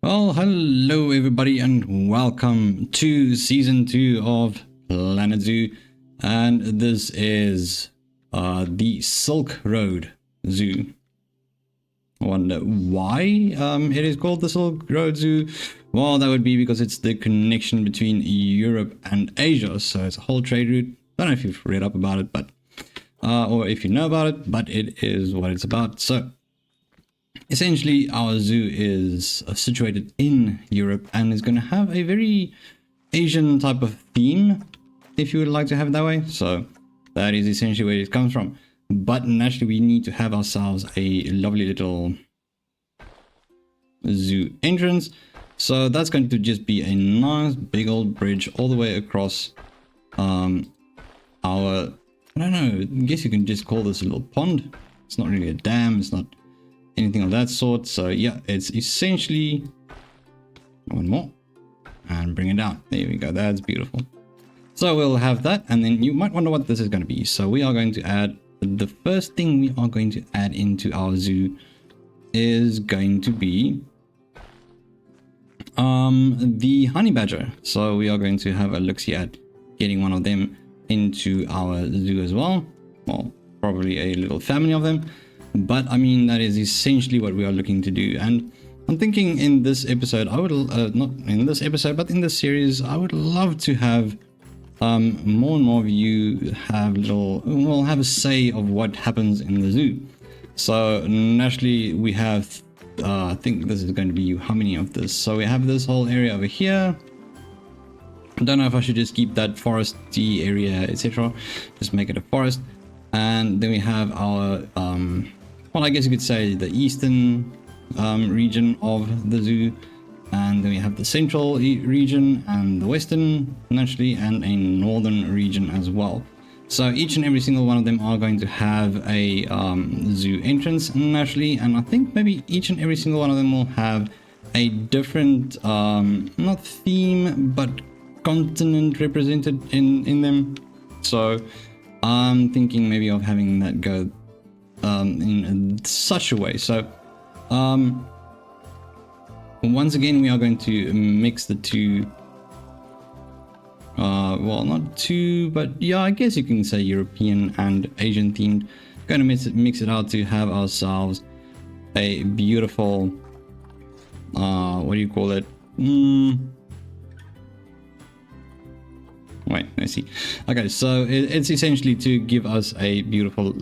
Well, hello everybody and welcome to season 2 of Planet Zoo, and this is the Silk Road Zoo. I wonder why it is called the Silk Road Zoo. Well, that would be because it's the connection between Europe and Asia, so it's a whole trade route. I don't know if you've read up about it, but or if you know about it, but it is what it's about. So essentially, our zoo is situated in Europe and is going to have a very Asian type of theme, if you would like to have it that way. So that is essentially where it comes from. But naturally, we need to have ourselves a lovely little zoo entrance. So that's going to just be a nice big old bridge all the way across our, I don't know, I guess you can just call this a little pond. It's not really a dam, it's not anything of that sort. So yeah, it's essentially one more and bring it down. There we go, that's beautiful. So we'll have that, and then you might wonder what this is going to be. So we are going to add, the first thing we are going to add into our zoo is going to be the honey badger. So we are going to have a look-see at getting one of them into our zoo as well. Well, probably a little family of them. But I mean, that is essentially what we are looking to do. And I'm thinking in this episode, I would not in this episode, but in this series, I would love to have more and more of you have have a say of what happens in the zoo. So naturally, we have I think this is going to be how many of this. So we have this whole area over here. I don't know if I should just keep that foresty area, etc. Just make it a forest. And then we have our well, I guess you could say the eastern region of the zoo, and then we have the central region and the western, naturally, and a northern region as well. So each and every single one of them are going to have a zoo entrance, naturally, and I think maybe each and every single one of them will have a different not theme but continent represented in them. So I'm thinking maybe of having that go in such a way. So once again, we are going to mix the two, well, not two, but yeah, I guess you can say European and Asian themed. Going to mix it out to have ourselves a beautiful what do you call it, wait, let's see. Okay, so it's essentially to give us a beautiful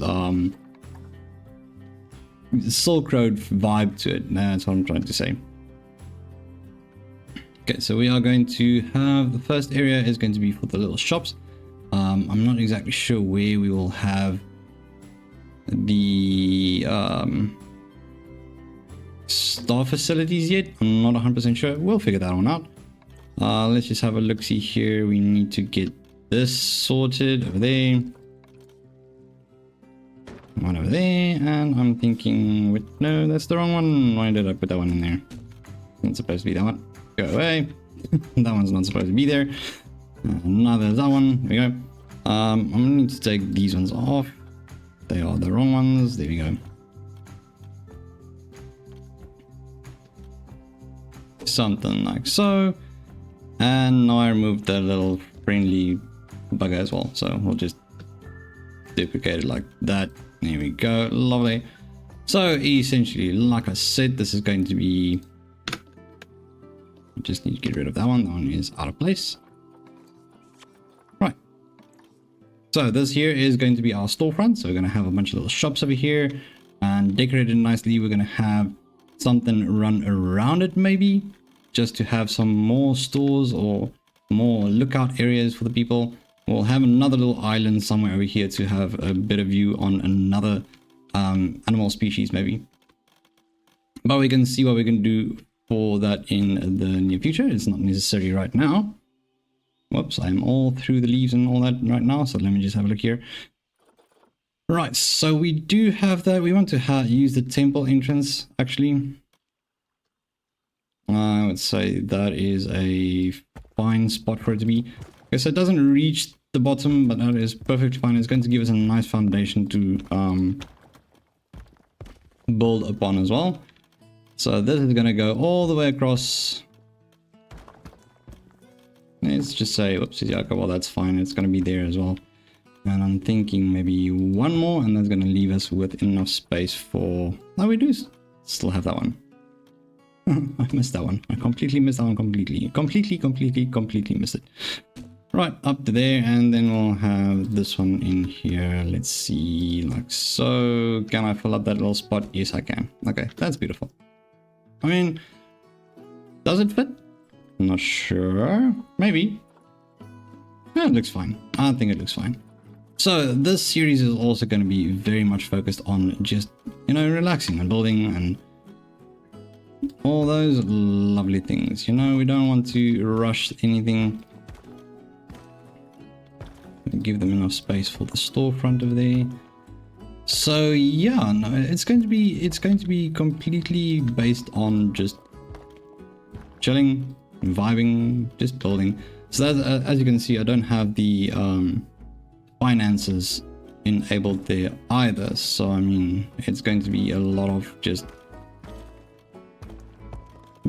Silk Road vibe to it. That's what I'm trying to say. Okay, so we are going to have the first area is going to be for the little shops. I'm not exactly sure where we will have the store facilities yet. I'm not 100% sure. We'll figure that one out. Let's just have a look. See here, we need to get this sorted over there, one over there, and I'm thinking, wait, no, that's the wrong one. Why did I put that one in there? It's not supposed to be that one. Go away. That one's not supposed to be there. Neither is that one. There we go. I'm gonna need to take these ones off. They are the wrong ones. There we go. Something like so. And now I removed the little friendly bugger as well. So we'll just duplicate it like that. There we go. Lovely. So essentially, like I said, this is going to be, just need to get rid of that one. That one is out of place. Right. So this here is going to be our storefront. So we're going to have a bunch of little shops over here and decorated nicely. We're going to have something run around it, maybe just to have some more stores or more lookout areas for the people. We'll have another little island somewhere over here to have a better view on another animal species, maybe. But we can see what we can do for that in the near future. It's not necessary right now. Whoops, I'm all through the leaves and all that right now. So let me just have a look here. Right, so we do have that. We want to use the temple entrance, actually. I would say that is a fine spot for it to be. Okay, so it doesn't reach the bottom, but that is perfectly fine. It's going to give us a nice foundation to build upon as well. So this is going to go all the way across. Let's just say, oopsie, okay, well, that's fine. It's going to be there as well. And I'm thinking maybe one more, and that's going to leave us with enough space for... No, we do still have that one. I missed that one. I completely missed that one completely. Completely missed it. Right, up to there, and then we'll have this one in here. Let's see, like so. Can I fill up that little spot? Yes, I can. Okay, that's beautiful. I mean, does it fit? I'm not sure. Maybe. Yeah, it looks fine. I think it looks fine. So this series is also going to be very much focused on just, you know, relaxing and building and all those lovely things. You know, we don't want to rush anything. Give them enough space for the storefront over there. So yeah, no, it's going to be completely based on just chilling, vibing, just building. So that, as you can see, I don't have the finances enabled there either. So I mean, it's going to be a lot of just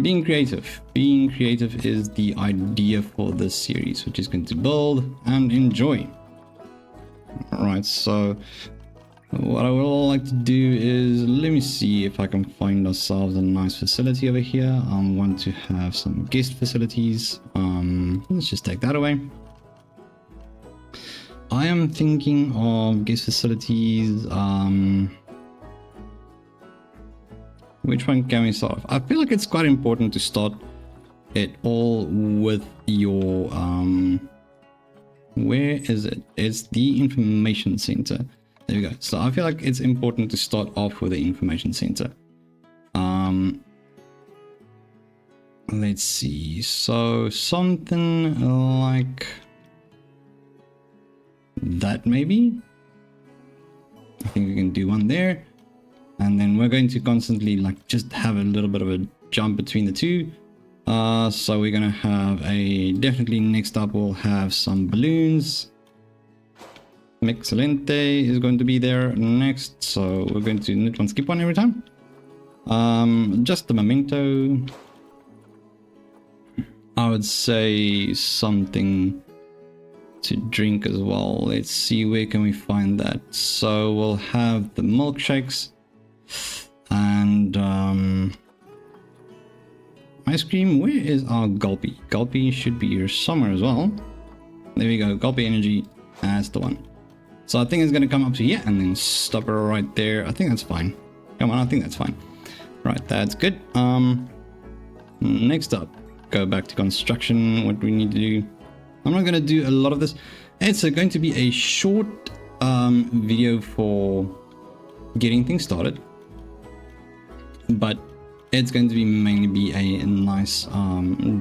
being creative. Being creative is the idea for this series, which is going to build and enjoy. Alright, so what I would like to do is, let me see if I can find ourselves a nice facility over here. I want to have some guest facilities. Let's just take that away. I am thinking of guest facilities. Which one can we start off? I feel like it's quite important to start it all with your where is it? It's the information center. There we go. So I feel like it's important to start off with the information center. Let's see. So something like that maybe. I think we can do one there. And then we're going to constantly like just have a little bit of a jump between the two. So we're gonna have definitely next up we'll have some balloons. Excelente is going to be there next, so we're going to knit one, skip one every time. Just a memento. I would say something to drink as well. Let's see, where can we find that? So we'll have the milkshakes and ice cream. Where is our Gulpy? Gulpy should be here somewhere as well. There we go, Gulpy Energy, that's the one. So I think it's going to come up to here and then stop it right there. I think that's fine. Come on, I think that's fine. Right, that's good. Next up, go back to construction. What do we need to do? I'm not going to do a lot of this. It's going to be a short video for getting things started. But it's going to be mainly be a nice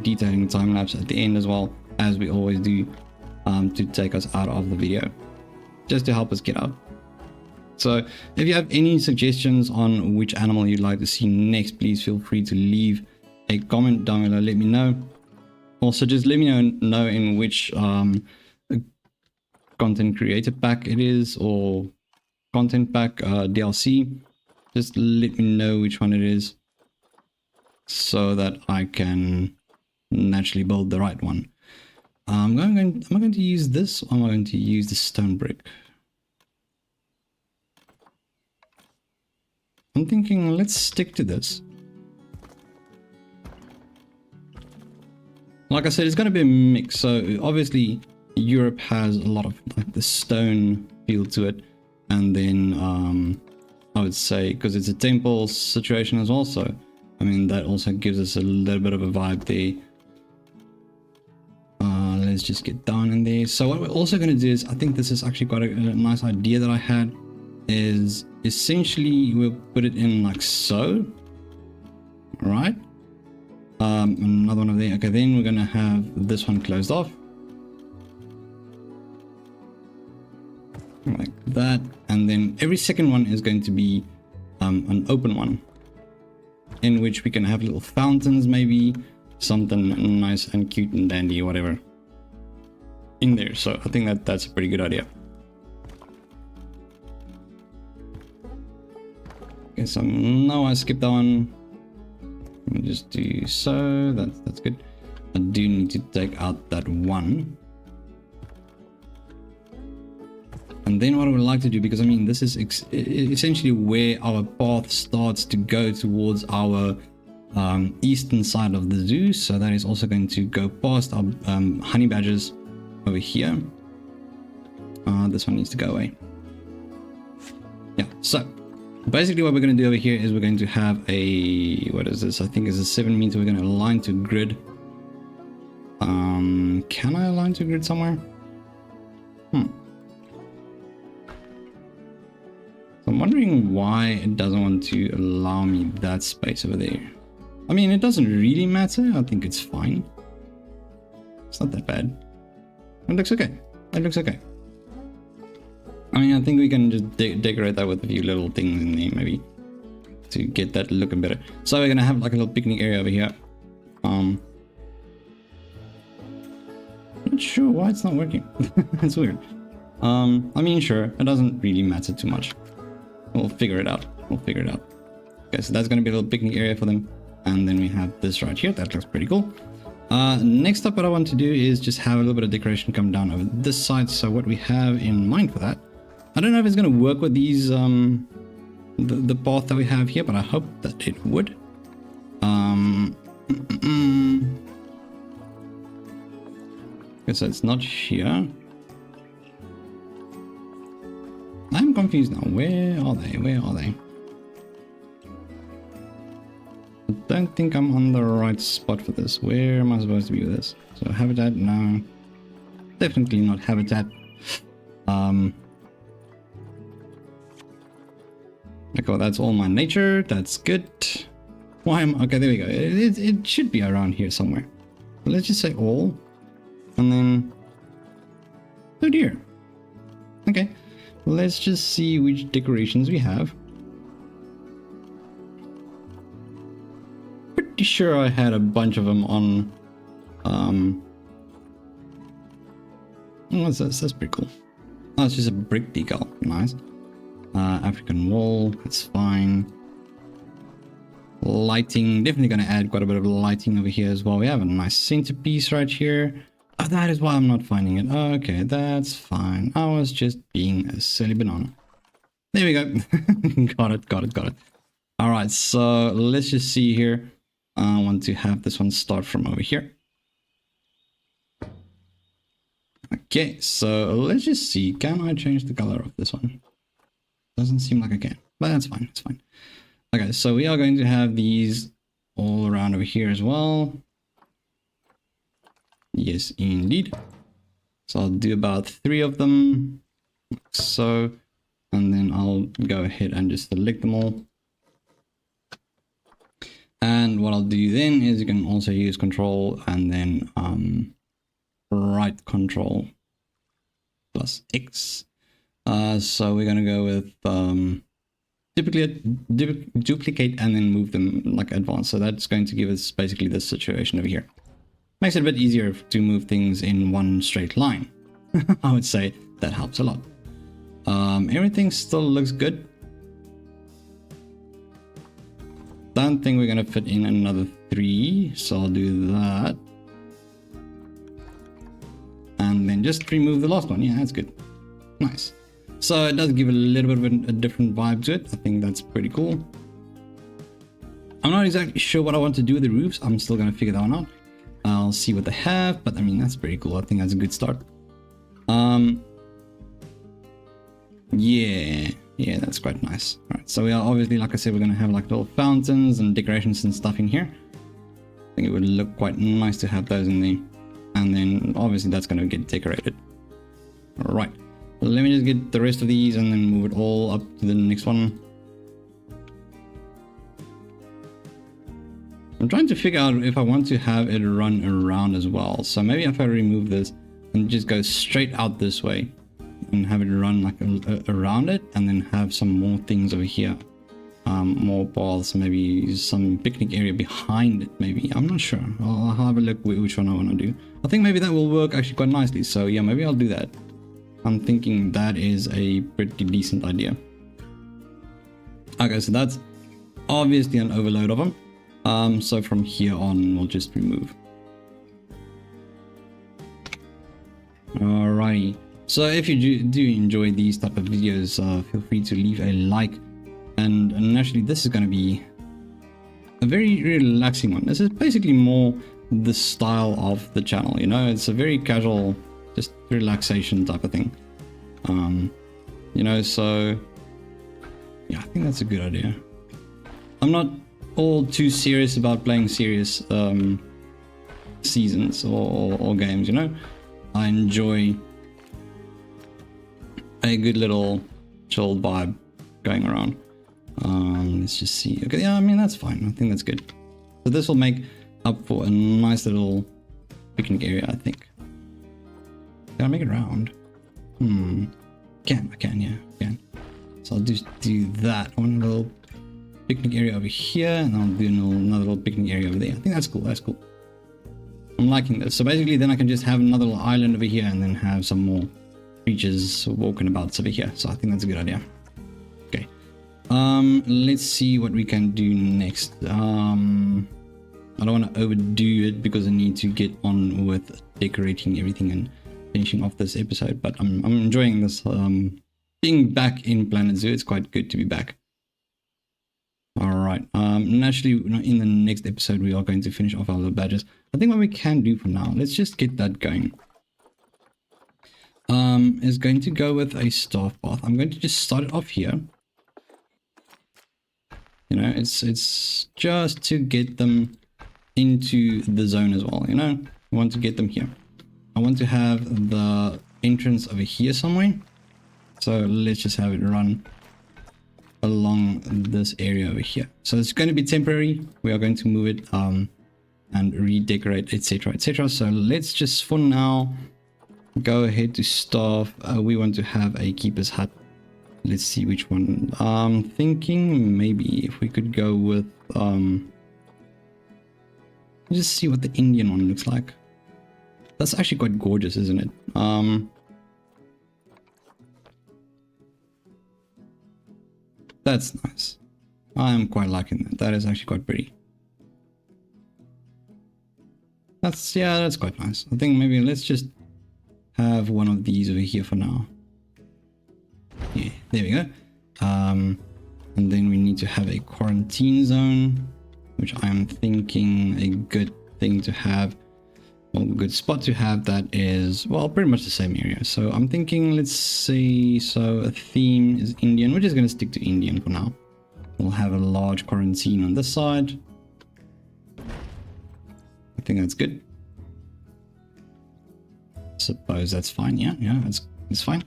detailing time lapse at the end as well, as we always do, to take us out of the video, just to help us get out. So if you have any suggestions on which animal you'd like to see next, please feel free to leave a comment down below. Let me know. Also, just let me know in which content creator pack it is, or content pack DLC. Just let me know which one it is, so that I can naturally build the right one. Am I going to use this, or am I going to use the stone brick? I'm thinking let's stick to this. Like I said, it's going to be a mix. So obviously Europe has a lot of like the stone feel to it, and then I would say because it's a temple situation as well, so I mean that also gives us a little bit of a vibe there. Let's just get down in there. So what we're also going to do is, I think this is actually quite a nice idea that I had, is essentially we'll put it in like so. All right. Another one over there. Okay, then we're going to have this one closed off like that, and then every second one is going to be an open one, in which we can have little fountains, maybe something nice and cute and dandy or whatever in there. So I think that's a pretty good idea. Okay, so no, I skipped that one. Let me just do so. That's good. I do need to take out that one. And then what I would like to do, because I mean, this is essentially where our path starts to go towards our eastern side of the zoo. So that is also going to go past our honey badgers over here. This one needs to go away. Yeah, so basically what we're going to do over here is we're going to have a, what is this? I think it's a 7 meter. We're going to align to grid. Can I align to grid somewhere? So I'm wondering why it doesn't want to allow me that space over there. I mean, it doesn't really matter. I think it's fine. It's not that bad. It looks okay. It looks okay. I mean, I think we can just decorate that with a few little things in there, maybe, to get that looking better. So we're gonna have like a little picnic area over here. Not sure why it's not working. It's weird. I mean, sure, it doesn't really matter too much. We'll figure it out. We'll figure it out. Okay, so that's gonna be a little picnic area for them. And then we have this right here. That looks pretty cool. Next up, what I want to do is just have a little bit of decoration come down over this side. So what we have in mind for that, I don't know if it's going to work with these, the path that we have here, but I hope that it would. Okay, so it's not here. I'm confused now. Where are they? Where are they? I don't think I'm on the right spot for this. Where am I supposed to be with this? So habitat, no. Definitely not habitat. Okay, well, that's all my nature. That's good. Why am okay? There we go. It should be around here somewhere. Let's just say all, and then oh dear. Okay, let's just see which decorations we have. Pretty sure I had a bunch of them on. What's this? That's pretty cool. Oh, it's just a brick decal. Nice. African wall, that's fine. Lighting, definitely going to add quite a bit of lighting over here as well. We have a nice centerpiece right here. Oh, that is why I'm not finding it. Okay, that's fine. I was just being a silly banana. There we go. Got it. All right, so let's just see here. I want to have this one start from over here. Okay, so let's just see. Can I change the color of this one? Doesn't seem like I can, but that's fine. It's fine. Okay, so we are going to have these all around over here as well. Yes, indeed. So I'll do about 3 of them, like so, and then I'll go ahead and just select them all. And what I'll do then is you can also use Control and then right Control plus X. So we're gonna go with duplicate and then move them like advanced. So that's going to give us basically this situation over here. Makes it a bit easier to move things in one straight line. I would say that helps a lot. Everything still looks good. Don't think we're gonna fit in another 3, so I'll do that. And then just remove the last one. Yeah, that's good. Nice. So it does give a little bit of a different vibe to it. I think that's pretty cool. I'm not exactly sure what I want to do with the roofs. I'm still going to figure that one out. I'll see what they have, but I mean, that's pretty cool. I think that's a good start. Yeah, that's quite nice. All right, so we are obviously, like I said, we're going to have like little fountains and decorations and stuff in here. I think it would look quite nice to have those in there. And then obviously that's going to get decorated. All right. Let me just get the rest of these and then move it all up to the next one. I'm trying to figure out if I want to have it run around as well. So maybe if I remove this and just go straight out this way and have it run like around it, and then have some more things over here. More paths, maybe some picnic area behind it, maybe. I'm not sure. I'll have a look which one I want to do. I think maybe that will work actually quite nicely. So yeah, maybe I'll do that. I'm thinking that is a pretty decent idea. Okay, so that's obviously an overload of them. So from here on, we'll just remove. Alrighty. So if you do enjoy these type of videos, feel free to leave a like. And naturally, this is going to be a very relaxing one. This is basically more the style of the channel, you know. It's a very casual, just relaxation type of thing. You know, so yeah, I think that's a good idea. I'm not all too serious about playing serious seasons or games, you know. I enjoy a good little chill vibe going around. Let's just see. Okay, yeah, I mean, that's fine. I think that's good. So this will make up for a nice little picnic area, I think. Can I make it round? I can, yeah, I can. So I'll just do that. One little picnic area over here, and I'll do another little picnic area over there. I think that's cool, that's cool. I'm liking this. So basically then I can just have another little island over here and then have some more creatures walking about over here. So I think that's a good idea. Okay. Let's see what we can do next. I don't want to overdo it because I need to get on with decorating everything and finishing off this episode, but I'm enjoying this being back in Planet Zoo. It's quite good to be back. Alright, naturally in the next episode we are going to finish off our little badges. I think what we can do for now, let's just get that going, is going to go with a staff path. I'm going to just start it off here. You know, it's just to get them into the zone as well, you know. I want to get them here. I want to have the entrance over here somewhere. So let's just have it run along this area over here. So it's going to be temporary. We are going to move it and redecorate, etc, etc. So let's just for now go ahead to staff. We want to have a keeper's hut. Let's see which one. I'm thinking maybe if we could go with just see what the Indian one looks like. That's actually quite gorgeous, isn't it? That's nice. I am quite liking that. That is actually quite pretty. That's quite nice. I think maybe let's just have one of these over here for now. Yeah, there we go. And then we need to have a quarantine zone, which I'm thinking a good thing to have, well, good spot to have, that is, well, pretty much the same area. So I'm thinking, let's see, so a theme is Indian. We're just going to stick to Indian for now. We'll have a large quarantine on this side. I think that's good. Suppose that's fine. Yeah, it's fine.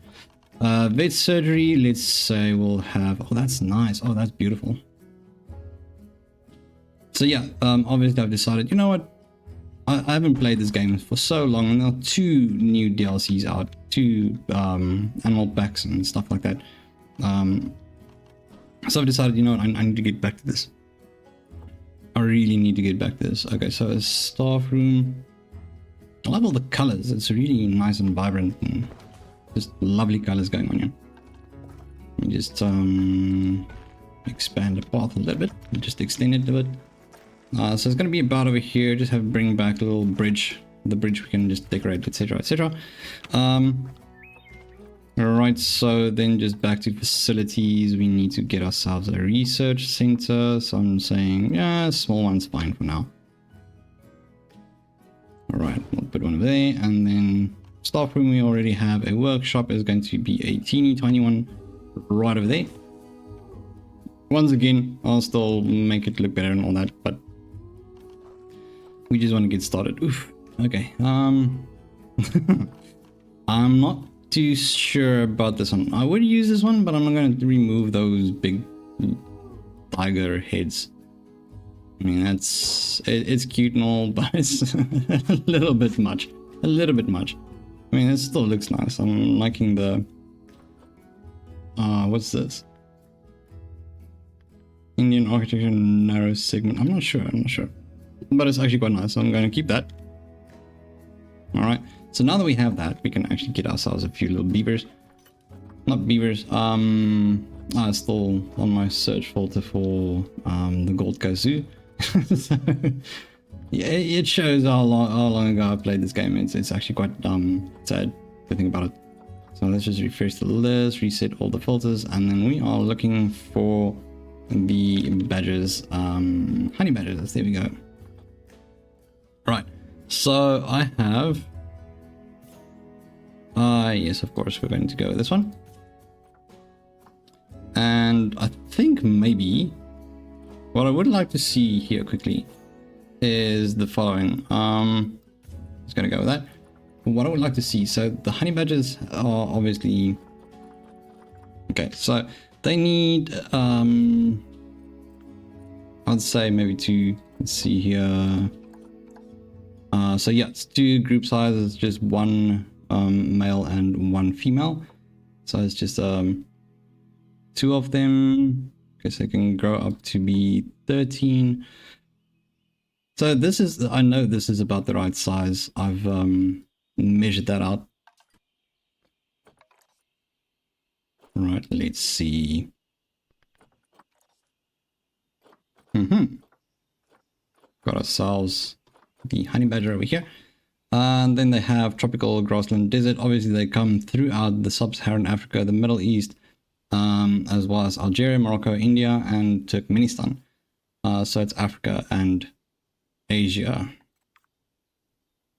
Vet surgery, let's say we'll have, oh, that's nice. Oh, that's beautiful. So yeah, obviously I've decided, you know what? I haven't played this game for so long, and there are 2 new DLCs out, 2 animal packs and stuff like that. So I've decided, you know what, I need to get back to this. I really need to get back to this. Okay, so a staff room. I love all the colors. It's really nice and vibrant and just lovely colors going on here. Let me just expand the path a little bit and just extend it a bit. So it's going to be about over here. Just have bring back a little bridge. The bridge we can just decorate, etc, etc. Alright, so then just back to facilities. We need to get ourselves a research center. So I'm saying, yeah, small one's fine for now. Alright, we'll put one over there. And then staff room, we already have a workshop. Is going to be a teeny tiny one right over there. Once again, I'll still make it look better and all that, but we just want to get started. Oof. Okay. I'm not too sure about this one. I would use this one, but I'm not going to remove those big tiger heads. I mean, it's cute and all, but it's a little bit much. A little bit much. I mean, it still looks nice. I'm liking the what's this? Indian architecture narrow segment. I'm not sure. But it's actually quite nice, so I'm going to keep that. Alright, so now that we have that, we can actually get ourselves a few little beavers. Not beavers, still on my search folder for the Gold Coast Zoo. So, yeah, it shows how long ago I played this game. It's actually quite sad to think about it. So let's just refresh the list, reset all the filters, and then we are looking for the badgers, honey badgers. There we go. Right. So I have. Yes, of course, we're going to go with this one. And I think maybe what I would like to see here quickly is the following. Just going to go with that. What I would like to see, so the honey badgers are obviously okay. So they need, I'd say maybe two. Let's see here. So yeah, it's 2 group sizes, just 1 male and 1 female. So it's just 2 of them. Okay, so they can grow up to be 13. So this is, I know this is about the right size. I've measured that out. Right, let's see. Got ourselves the honey badger over here. And then they have tropical grassland desert. Obviously they come throughout the sub-Saharan Africa, the Middle East, as well as Algeria, Morocco, India, and Turkmenistan. So it's Africa and Asia.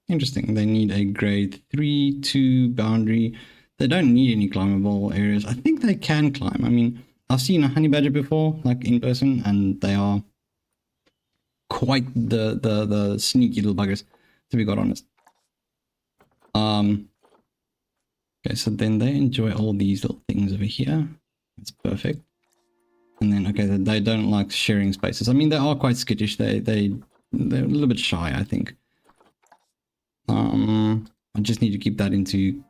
Interesting. They need a grade 3-2 boundary. They don't need any climbable areas. I think they can climb. I mean, I've seen a honey badger before, like in person, and they are quite the sneaky little buggers, to be quite honest. Okay, so then they enjoy all these little things over here. That's perfect. And then, okay, they don't like sharing spaces. I mean, they are quite skittish. They're a little bit shy, I think. I just need to keep that into...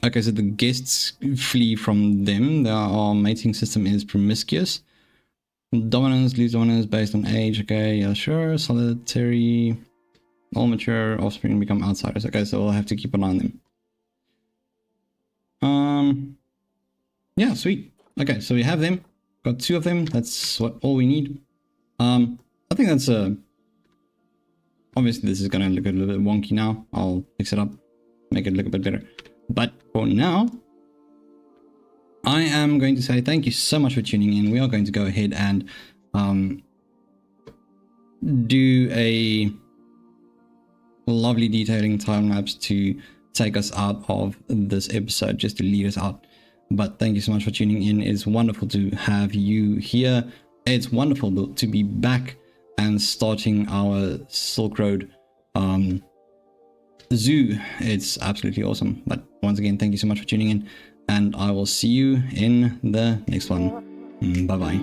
Okay, so the guests flee from them. Our mating system is promiscuous. Dominance, lose dominance based on age. Okay, yeah, sure. Solitary. All mature offspring become outsiders. Okay, so we'll have to keep an eye on them. Yeah, sweet. Okay, so we have them. Got 2 of them. That's all we need. I think that's obviously this is gonna look a little bit wonky now. I'll fix it up, make it look a bit better. But for now, I am going to say thank you so much for tuning in. We are going to go ahead and do a lovely detailing time lapse to take us out of this episode, just to lead us out. But thank you so much for tuning in. It's wonderful to have you here. It's wonderful to be back and starting our Silk Road zoo. It's absolutely awesome. But once again, thank you so much for tuning in, and I will see you in the next one. Bye bye.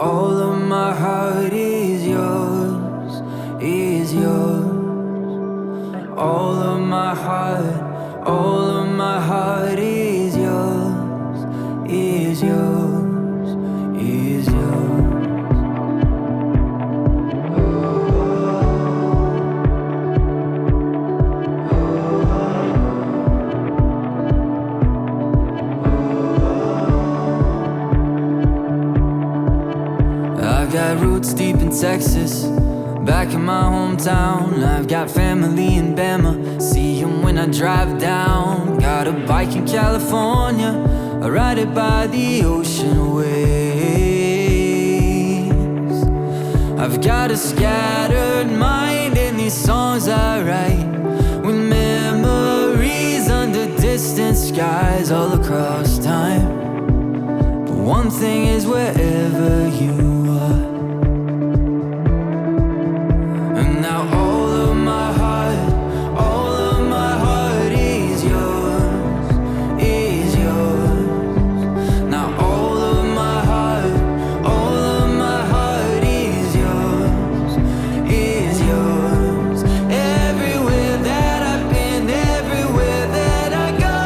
all of my heart is yours, is yours. All of my heart, all of my heart is yours, is yours, is yours. I've got roots deep in Texas, back in my hometown. I've got family in Bama, see 'em when I drive down. Got a bike in California, I ride it by the ocean waves. I've got a scattered mind, and these songs I write with memories under distant skies all across time. But one thing is, wherever you are, and now all of my heart, all of my heart is yours, is yours. Now all of my heart, all of my heart is yours, is yours. Everywhere that I've been, everywhere that I go,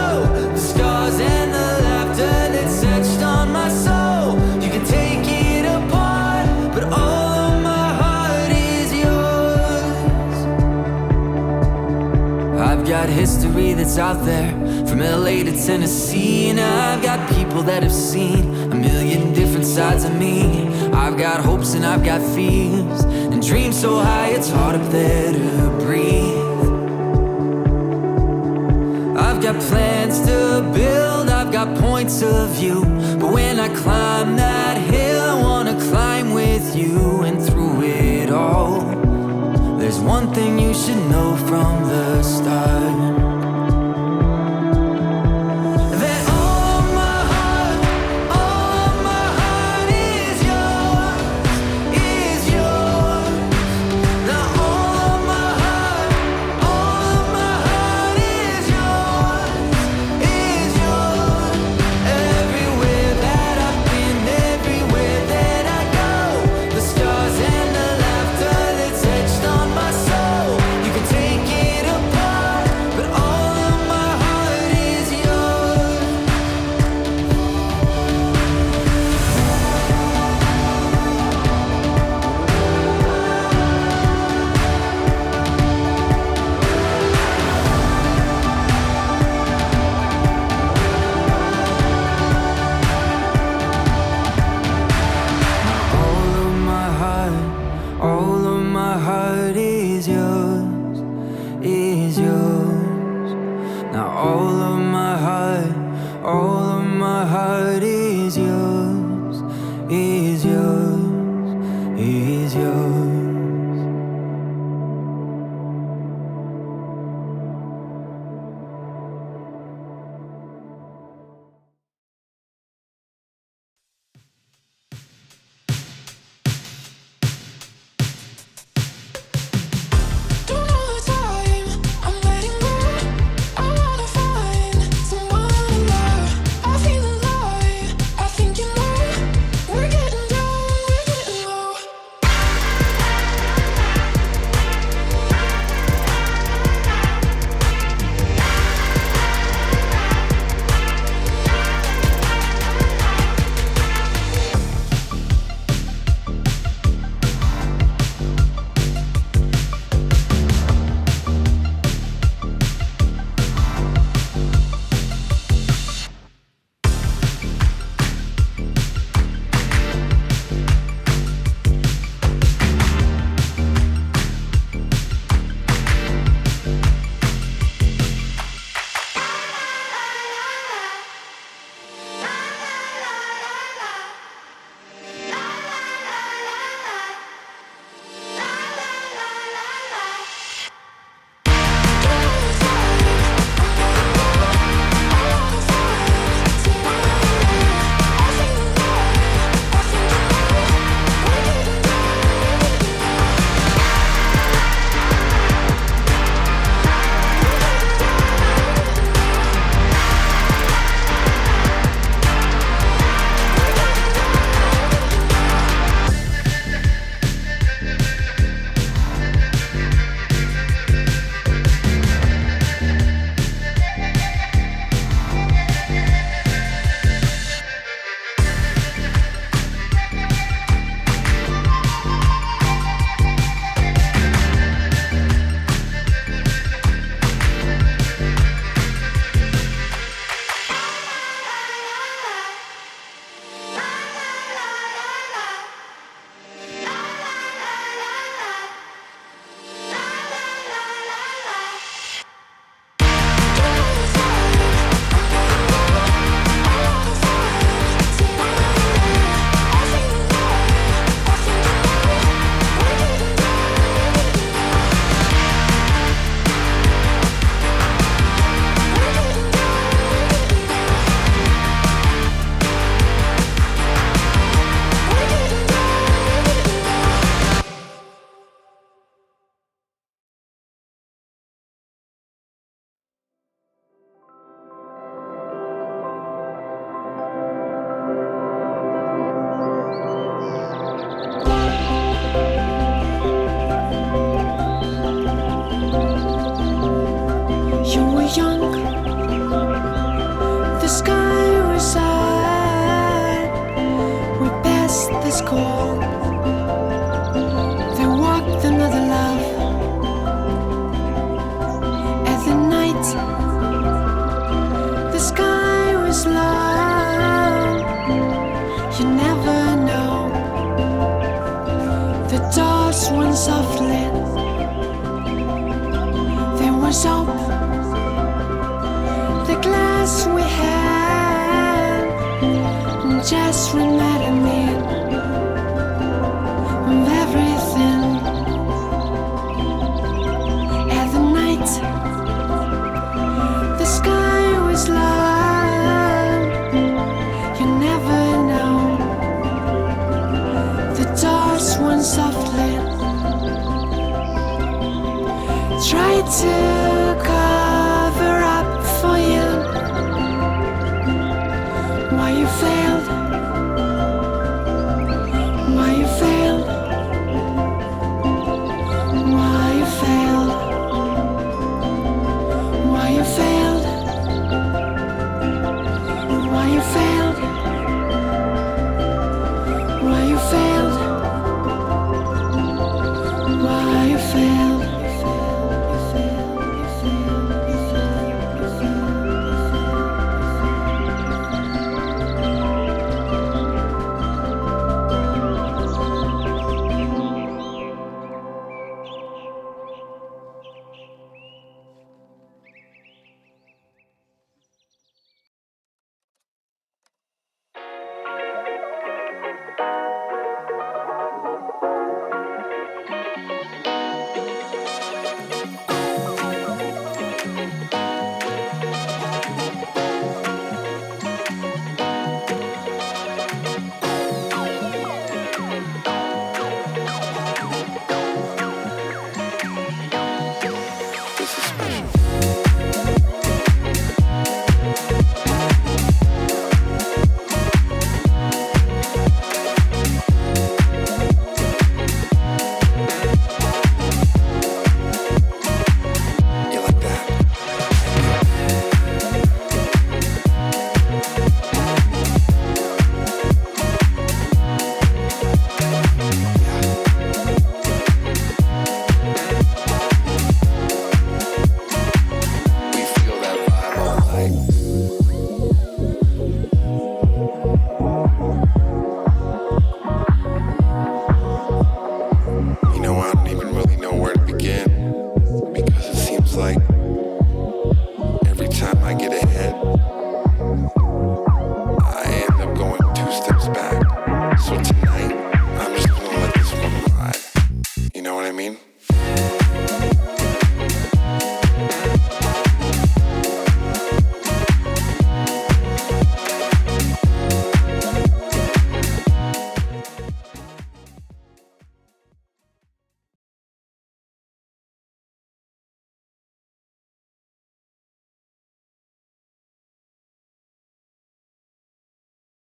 the scars and the laughter that's etched on my soul. You can take it apart, but all of my heart is yours. I've got history that's out there, from LA to Tennessee, and I've got people that have seen a million different sides of me. I've got hopes and I've got fears, and dreams so high it's hard up there to breathe. I've got plans to build, I've got points of view, but when I climb that hill, I wanna climb with you. And through it all, there's one thing you should know from the start, that all of my heart, all of my heart is yours, is yours. Now all of my heart, all of my heart is yours, is yours. Everywhere that I've been, everywhere that I go, the scars and the laughter that's etched on my soul. You can take it apart, but all of my heart is yours. All of my heart, all of my heart is yours, is yours. Now all of my heart, all of my heart is yours, is yours, is yours. Don't know the time, I'm letting go. I wanna find someone to love. I feel alive, I think you know. We're getting down. is cold. They walked another love. At the night, the sky was long. You never know. The doors went softly. There was hope. The glass we had just reminded me of everything. At the night, the sky was long. You never know. The doors went softly. Try to